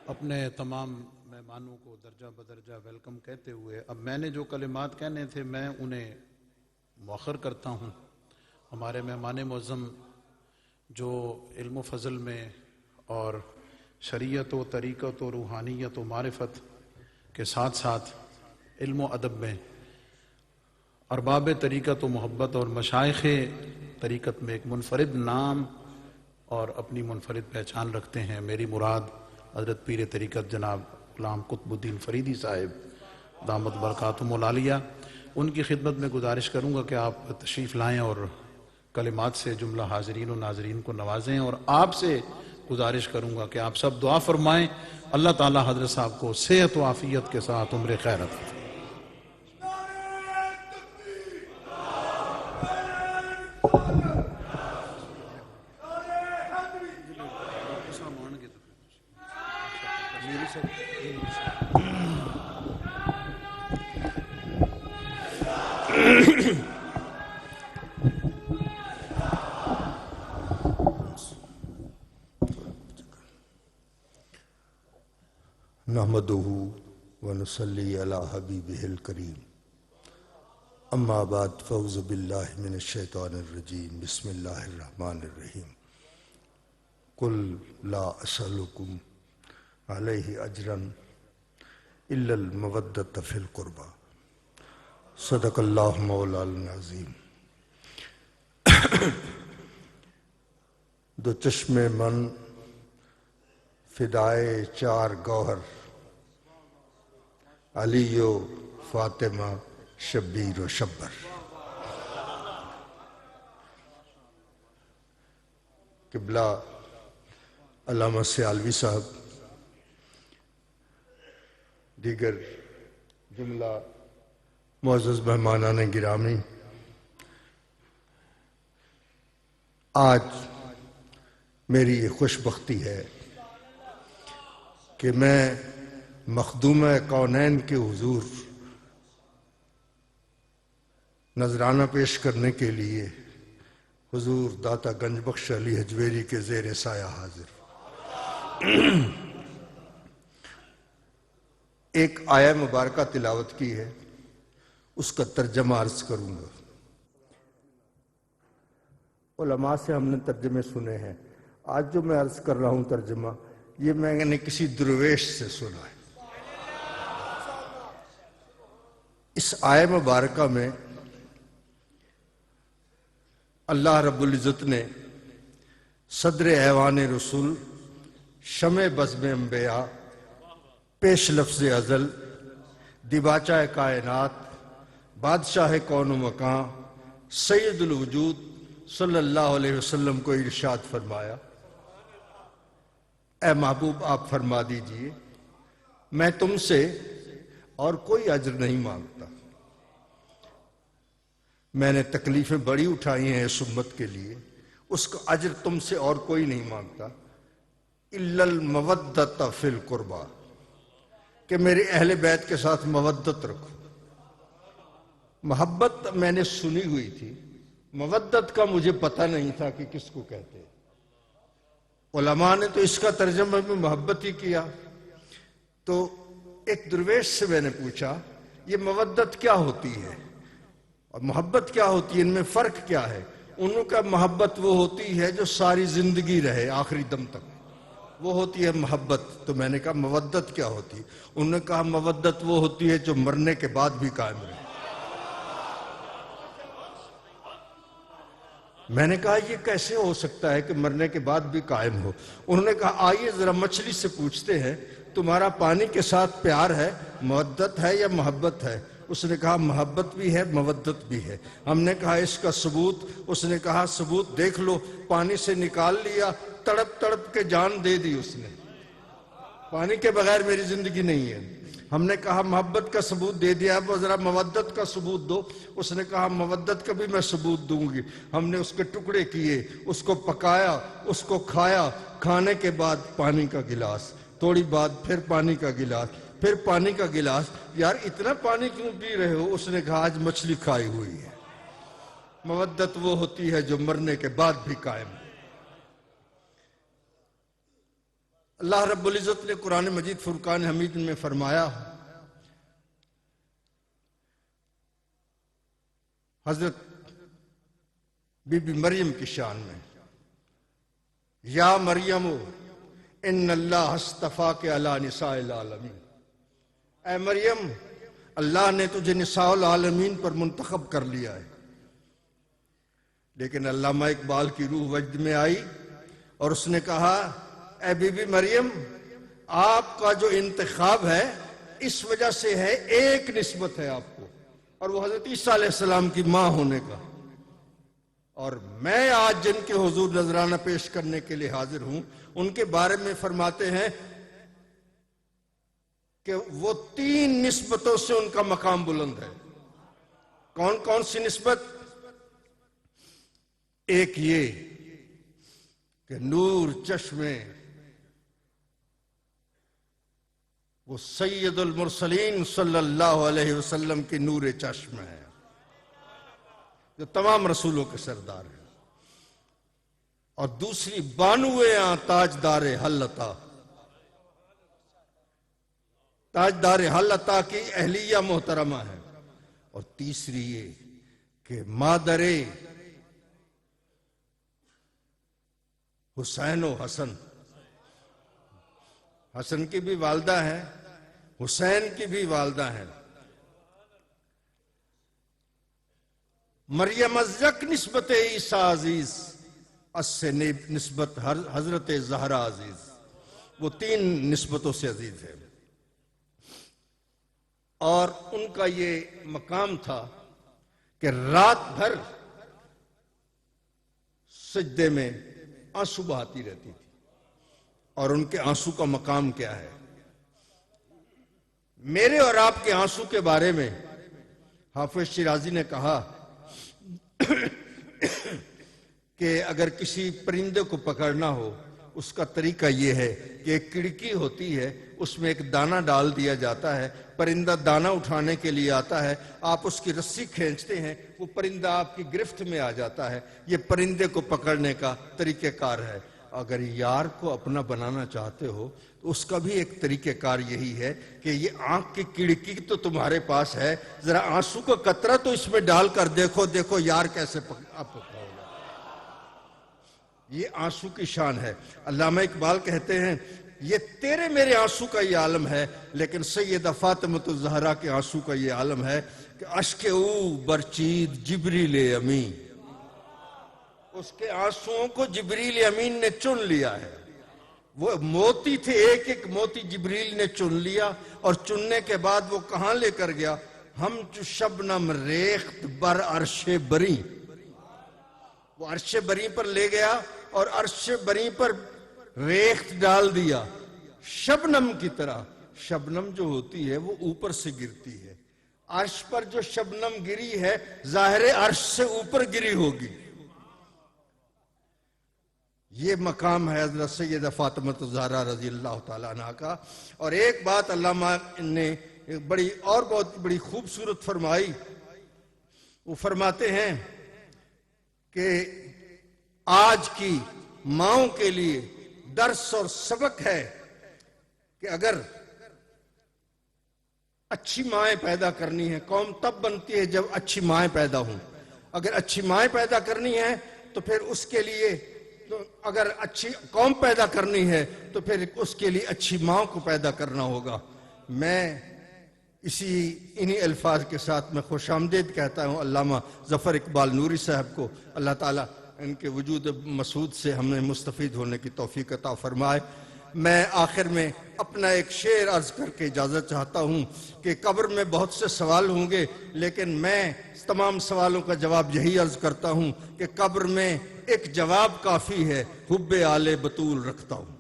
اپنے تمام مہمانوں کو درجہ بدرجہ ویلکم کہتے ہوئے اب میں نے جو کلمات کہنے تھے میں انہیں مؤخر کرتا ہوں۔ ہمارے مہمان معظم جو علم و فضل میں اور شریعت و طریقت و روحانیت و معرفت کے ساتھ ساتھ علم و ادب میں ارباب طریقت و محبت اور مشائخ طریقت میں ایک منفرد نام اور اپنی منفرد پہچان رکھتے ہیں، میری مراد حضرت پیر طریقت جناب غلام قطب الدین فریدی صاحب دامت برکاتہم العالیہ، ان کی خدمت میں گزارش کروں گا کہ آپ تشریف لائیں اور کلمات سے جملہ حاضرین و ناظرین کو نوازیں، اور آپ سے گزارش کروں گا کہ آپ سب دعا فرمائیں اللہ تعالی حضرت صاحب کو صحت و عافیت کے ساتھ عمر خیر عطا فرمائے۔ نحمدہ ونصلی علی حبیبہ الکریم، اما بعد فاعوذ باللہ من الشیطان الرجیم، بسم اللہ الرحمن الرحیم۔ قل لا اسألکم علیہ اجرا الا المودۃ فی القربى، صدق اللہ مولانا العظیم۔ دو چشم من فدائے چار گوہر، علی و فاطمہ شبیر و شبر۔ قبلہ علامہ سیالوی صاحب، دیگر جملہ معزز مہمانان گرامی، آج میری یہ خوش بختی ہے کہ میں مخدوم کونین کے حضور نذرانہ پیش کرنے کے لیے حضور داتا گنج بخش علی حجویری کے زیر سایہ حاضر۔ ایک آیہ مبارکہ تلاوت کی ہے، اس کا ترجمہ عرض کروں گا۔ علماء سے ہم نے ترجمے سنے ہیں، آج جو میں عرض کر رہا ہوں ترجمہ، یہ میں نے کسی درویش سے سنا ہے۔ اس آیہ مبارکہ میں اللہ رب العزت نے صدر ایوان رسول، شمع بزم انبیاء، پیش لفظ ازل، دیباچہ کائنات، بادشاہ کون و مکان، سید الوجود صلی اللہ علیہ وسلم کو ارشاد فرمایا، اے محبوب آپ فرما دیجئے میں تم سے اور کوئی اجر نہیں مانگتا، میں نے تکلیفیں بڑی اٹھائی ہیں اس امت کے لیے، اس کا اجر تم سے اور کوئی نہیں مانگتا، الا المودۃ فی القربى، کہ میرے اہل بیت کے ساتھ مودت رکھو۔ محبت میں نے سنی ہوئی تھی، مودت کا مجھے پتہ نہیں تھا کہ کس کو کہتے ہیں۔ علماء نے تو اس کا ترجمہ میں محبت ہی کیا، تو ایک درویش سے میں نے پوچھا یہ مودت کیا ہوتی ہے اور محبت کیا ہوتی ہے، ان میں فرق کیا ہے؟ انہوں کا محبت وہ ہوتی ہے جو ساری زندگی رہے آخری دم تک، وہ ہوتی ہے محبت۔ تو میں نے کہا مودت کیا ہوتی ہے؟ انہوں نے کہا مودت وہ ہوتی ہے جو مرنے کے بعد بھی قائم رہے۔ میں نے کہا یہ کیسے ہو سکتا ہے کہ مرنے کے بعد بھی قائم ہو؟ انہوں نے کہا آئیے ذرا مچھلی سے پوچھتے ہیں تمہارا پانی کے ساتھ پیار ہے، مودت ہے یا محبت ہے؟ اس نے کہا محبت بھی ہے مودت بھی ہے۔ ہم نے کہا اس کا ثبوت؟ اس نے کہا ثبوت دیکھ لو، پانی سے نکال لیا، تڑپ تڑپ کے جان دے دی اس نے، پانی کے بغیر میری زندگی نہیں ہے۔ ہم نے کہا محبت کا ثبوت دے دیا، اب ذرا مودت کا ثبوت دو۔ اس نے کہا مودت کا بھی میں ثبوت دوں گی۔ ہم نے اس کے ٹکڑے کیے، اس کو پکایا، اس کو کھایا، کھانے کے بعد پانی کا گلاس، تھوڑی بعد پھر پانی کا گلاس، پھر پانی کا گلاس۔ یار اتنا پانی کیوں پی رہے ہو؟ اس نے کہا آج مچھلی کھائی ہوئی ہے۔ مودت وہ ہوتی ہے جو مرنے کے بعد بھی قائم ہے۔ اللہ رب العزت نے قرآن مجید فرقان حمید میں فرمایا، حضرت بی بی مریم کی شان میں، یا مریم ان اللہ اصطفاک علی نساء العالمین، اے مریم اللہ نے تجھے نساء العالمین پر منتخب کر لیا ہے۔ لیکن علامہ اقبال کی روح وجد میں آئی اور اس نے کہا، اے بی بی مریم آپ کا جو انتخاب ہے اس وجہ سے ہے، ایک نسبت ہے آپ کو، اور وہ حضرت عیسیٰ علیہ السلام کی ماں ہونے کا، اور میں آج جن کے حضور نذرانہ پیش کرنے کے لیے حاضر ہوں ان کے بارے میں فرماتے ہیں کہ وہ 3 نسبتوں سے ان کا مقام بلند ہے۔ کون کون سی نسبت؟ ایک یہ کہ نور چشمے وہ سید المرسلین صلی اللہ علیہ وسلم کی نور چشم ہے جو تمام رسولوں کے سردار ہیں، اور دوسری بانوے تاجدار حل عطا، تاجدار حل عطا کی اہلیہ محترمہ ہے، اور تیسری یہ کہ مادر حسین و حسن، حسن کی بھی والدہ ہیں، حسین کی بھی والدہ ہیں، مریم از یک نسبت عیسیٰ عزیز، اس سے نسبت حضرت زہرا عزیز، وہ 3 نسبتوں سے عزیز ہے۔ اور ان کا یہ مقام تھا کہ رات بھر سجدے میں آنسو بہاتی رہتی تھی، اور ان کے آنسو کا مقام کیا ہے؟ میرے اور آپ کے آنسو کے بارے میں حافظ شیرازی نے کہا کہ اگر کسی پرندے کو پکڑنا ہو اس کا طریقہ یہ ہے کہ ایک کھڑکی ہوتی ہے، اس میں ایک دانہ ڈال دیا جاتا ہے، پرندہ دانہ اٹھانے کے لیے آتا ہے، آپ اس کی رسی کھینچتے ہیں، وہ پرندہ آپ کی گرفت میں آ جاتا ہے۔ یہ پرندے کو پکڑنے کا طریقہ کار ہے۔ اگر یار کو اپنا بنانا چاہتے ہو تو اس کا بھی ایک طریقہ کار یہی ہے کہ یہ آنکھ کی کھڑکی تو تمہارے پاس ہے، ذرا آنسو کا قطرہ تو اس میں ڈال کر دیکھو، دیکھو یار کیسے یہ آنسو کی شان ہے۔ علامہ اقبال کہتے ہیں یہ تیرے میرے آنسو کا یہ عالم ہے، لیکن سیدہ فاطمۃ الزہرا کے آنسو کا یہ عالم ہے کہ اشک او برچید جبریل امین، اس کے آنسوؤں کو جبریل امین نے چن لیا ہے۔ وہ موتی تھے، ایک ایک موتی جبریل نے چن لیا، اور چننے کے بعد وہ کہاں لے کر گیا؟ ہم چو شبنم ریخت بر عرش بری، وہ عرش بری پر لے گیا اور عرش بری پر ریخت ڈال دیا شبنم کی طرح۔ شبنم جو ہوتی ہے وہ اوپر سے گرتی ہے، عرش پر جو شبنم گری ہے ظاہر عرش سے اوپر گری ہوگی۔ یہ مقام ہے حضرت سیدہ فاطمۃ الزہرا رضی اللہ تعالیٰ عنہ کا۔ اور ایک بات علامہ نے بڑی اور بہت بڑی خوبصورت فرمائی، وہ فرماتے ہیں کہ آج کی ماؤں کے لیے درس اور سبق ہے کہ اگر اچھی مائیں پیدا کرنی ہے، قوم تب بنتی ہے جب اچھی مائیں پیدا ہوں۔ اگر اچھی مائیں پیدا کرنی ہے تو پھر اس کے لیے اگر اچھی قوم پیدا کرنی ہے تو پھر اس کے لیے اچھی ماں کو پیدا کرنا ہوگا۔ میں انہی الفاظ کے ساتھ میں خوش آمدید کہتا ہوں علامہ ظفر اقبال نوری صاحب کو، اللہ تعالیٰ ان کے وجود مسعود سے ہمیں مستفید ہونے کی توفیق عطا فرمائے۔ میں آخر میں اپنا ایک شعر عرض کر کے اجازت چاہتا ہوں کہ قبر میں بہت سے سوال ہوں گے، لیکن میں تمام سوالوں کا جواب یہی عرض کرتا ہوں کہ قبر میں ایک جواب کافی ہے، حب آل بطول رکھتا ہوں۔